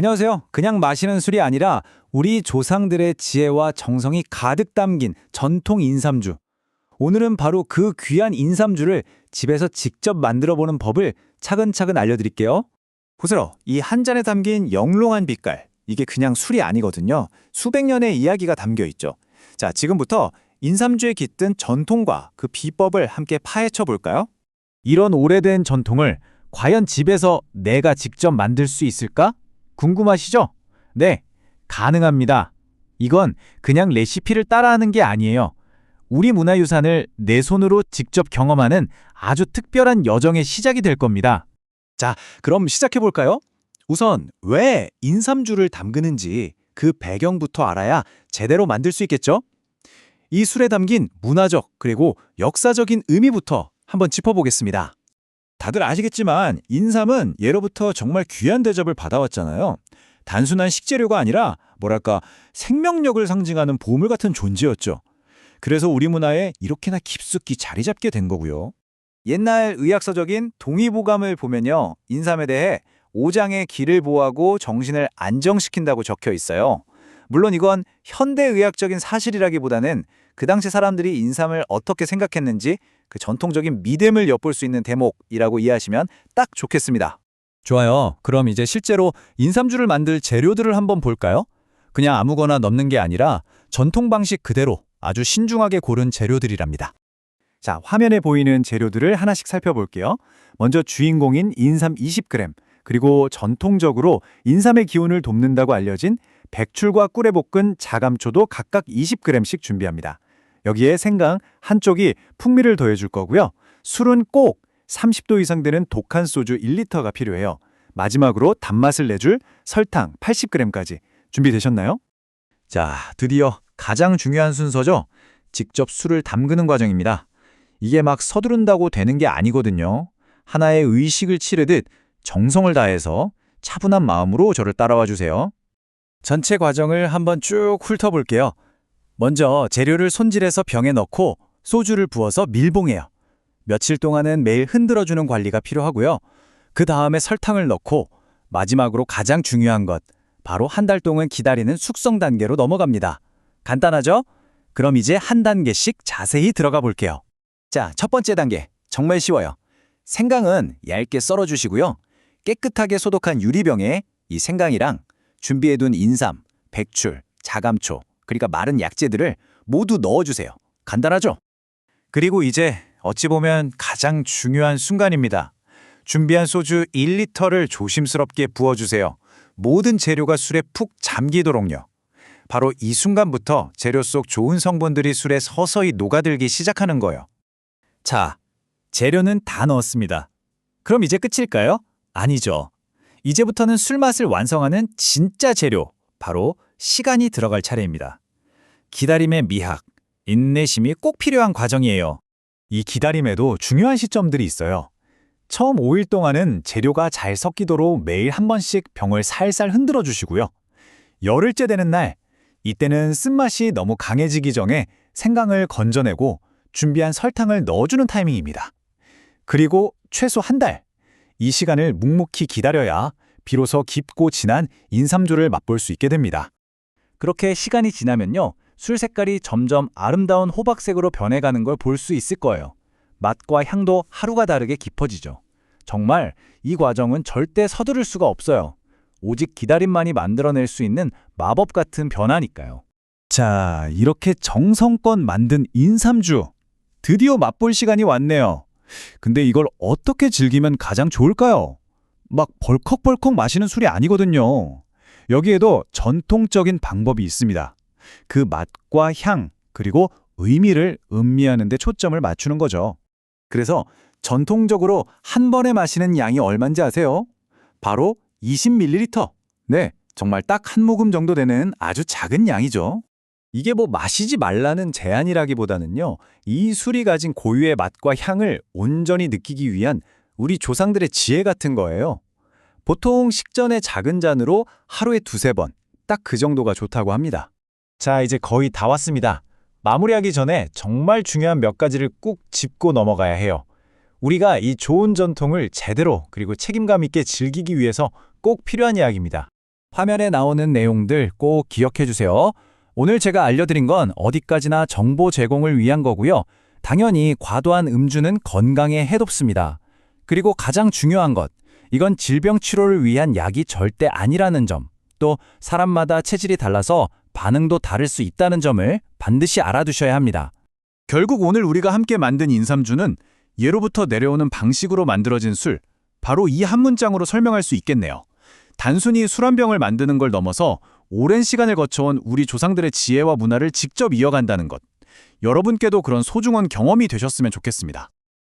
안녕하세요. 그냥 마시는 술이 아니라 우리 조상들의 지혜와 정성이 가득 담긴 전통 인삼주. 오늘은 바로 그 귀한 인삼주를 집에서 직접 만들어 보는 법을 차근차근 알려드릴게요. 보세요. 이 한 잔에 담긴 영롱한 빛깔. 이게 그냥 술이 아니거든요. 수백 년의 이야기가 담겨 있죠. 자, 지금부터 인삼주에 깃든 전통과 그 비법을 함께 파헤쳐 볼까요? 이런 오래된 전통을 과연 집에서 내가 직접 만들 수 있을까? 궁금하시죠? 네, 가능합니다. 이건 그냥 레시피를 따라하는 게 아니에요. 우리 문화유산을 내 손으로 직접 경험하는 아주 특별한 여정의 시작이 될 겁니다. 자, 그럼 시작해 볼까요? 우선 왜 인삼주를 담그는지 그 배경부터 알아야 제대로 만들 수 있겠죠? 이 술에 담긴 문화적 그리고 역사적인 의미부터 한번 짚어보겠습니다. 다들 아시겠지만 인삼은 예로부터 정말 귀한 대접을 받아왔잖아요. 단순한 식재료가 아니라 뭐랄까 생명력을 상징하는 보물 같은 존재였죠. 그래서 우리 문화에 이렇게나 깊숙이 자리 잡게 된 거고요. 옛날 의학서적인 동의보감을 보면요. 인삼에 대해 오장의 기를 보하고 정신을 안정시킨다고 적혀 있어요. 물론 이건 현대의학적인 사실이라기보다는 그 당시 사람들이 인삼을 어떻게 생각했는지 그 전통적인 믿음을 엿볼 수 있는 대목이라고 이해하시면 딱 좋겠습니다. 좋아요. 그럼 이제 실제로 인삼주를 만들 재료들을 한번 볼까요? 그냥 아무거나 넣는 게 아니라 전통 방식 그대로 아주 신중하게 고른 재료들이랍니다. 자, 화면에 보이는 재료들을 하나씩 살펴볼게요. 먼저 주인공인 인삼 20g, 그리고 전통적으로 인삼의 기운을 돕는다고 알려진 백출과 꿀에 볶은 자감초도 각각 20g씩 준비합니다. 여기에 생강 한쪽이 풍미를 더해줄 거고요. 술은 꼭 30도 이상 되는 독한 소주 1리터가 필요해요. 마지막으로 단맛을 내줄 설탕 80g까지 준비되셨나요? 자, 드디어 가장 중요한 순서죠. 직접 술을 담그는 과정입니다. 이게 막 서두른다고 되는 게 아니거든요. 하나의 의식을 치르듯 정성을 다해서 차분한 마음으로 저를 따라와 주세요. 전체 과정을 한번 쭉 훑어볼게요. 먼저 재료를 손질해서 병에 넣고 소주를 부어서 밀봉해요. 며칠 동안은 매일 흔들어주는 관리가 필요하고요. 그 다음에 설탕을 넣고 마지막으로 가장 중요한 것, 바로 한 달 동안 기다리는 숙성 단계로 넘어갑니다. 간단하죠? 그럼 이제 한 단계씩 자세히 들어가 볼게요. 자, 첫 번째 단계, 정말 쉬워요. 생강은 얇게 썰어주시고요. 깨끗하게 소독한 유리병에 이 생강이랑 준비해둔 인삼, 백출, 자감초, 그러니까 마른 약재들을 모두 넣어주세요. 간단하죠? 그리고 이제 어찌 보면 가장 중요한 순간입니다. 준비한 소주 1리터를 조심스럽게 부어주세요. 모든 재료가 술에 푹 잠기도록요. 바로 이 순간부터 재료 속 좋은 성분들이 술에 서서히 녹아들기 시작하는 거예요. 자, 재료는 다 넣었습니다. 그럼 이제 끝일까요? 아니죠. 이제부터는 술 맛을 완성하는 진짜 재료, 바로 시간이 들어갈 차례입니다. 기다림의 미학, 인내심이 꼭 필요한 과정이에요. 이 기다림에도 중요한 시점들이 있어요. 처음 5일 동안은 재료가 잘 섞이도록 매일 한 번씩 병을 살살 흔들어 주시고요. 열흘째 되는 날, 이때는 쓴맛이 너무 강해지기 전에 생강을 건져내고 준비한 설탕을 넣어주는 타이밍입니다. 그리고 최소 한 달, 이 시간을 묵묵히 기다려야 비로소 깊고 진한 인삼주를 맛볼 수 있게 됩니다. 그렇게 시간이 지나면요, 술 색깔이 점점 아름다운 호박색으로 변해가는 걸 볼 수 있을 거예요. 맛과 향도 하루가 다르게 깊어지죠. 정말 이 과정은 절대 서두를 수가 없어요. 오직 기다림만이 만들어낼 수 있는 마법 같은 변화니까요. 자, 이렇게 정성껏 만든 인삼주. 드디어 맛볼 시간이 왔네요. 근데 이걸 어떻게 즐기면 가장 좋을까요? 막 벌컥벌컥 마시는 술이 아니거든요. 여기에도 전통적인 방법이 있습니다. 그 맛과 향, 그리고 의미를 음미하는 데 초점을 맞추는 거죠. 그래서 전통적으로 한 번에 마시는 양이 얼마인지 아세요? 바로 20ml. 네, 정말 딱 한 모금 정도 되는 아주 작은 양이죠. 이게 뭐 마시지 말라는 제안이라기보다는요, 이 술이 가진 고유의 맛과 향을 온전히 느끼기 위한 우리 조상들의 지혜 같은 거예요. 보통 식전에 작은 잔으로 하루에 두세 번, 딱 그 정도가 좋다고 합니다. 자, 이제 거의 다 왔습니다. 마무리하기 전에 정말 중요한 몇 가지를 꼭 짚고 넘어가야 해요. 우리가 이 좋은 전통을 제대로 그리고 책임감 있게 즐기기 위해서 꼭 필요한 이야기입니다. 화면에 나오는 내용들 꼭 기억해 주세요. 오늘 제가 알려드린 건 어디까지나 정보 제공을 위한 거고요. 당연히 과도한 음주는 건강에 해롭습니다. 그리고 가장 중요한 것, 이건 질병 치료를 위한 약이 절대 아니라는 점, 또 사람마다 체질이 달라서 반응도 다를 수 있다는 점을 반드시 알아두셔야 합니다. 결국 오늘 우리가 함께 만든 인삼주는 예로부터 내려오는 방식으로 만들어진 술, 바로 이 한 문장으로 설명할 수 있겠네요. 단순히 술 한 병을 만드는 걸 넘어서 오랜 시간을 거쳐온 우리 조상들의 지혜와 문화를 직접 이어간다는 것. 여러분께도 그런 소중한 경험이 되셨으면 좋겠습니다.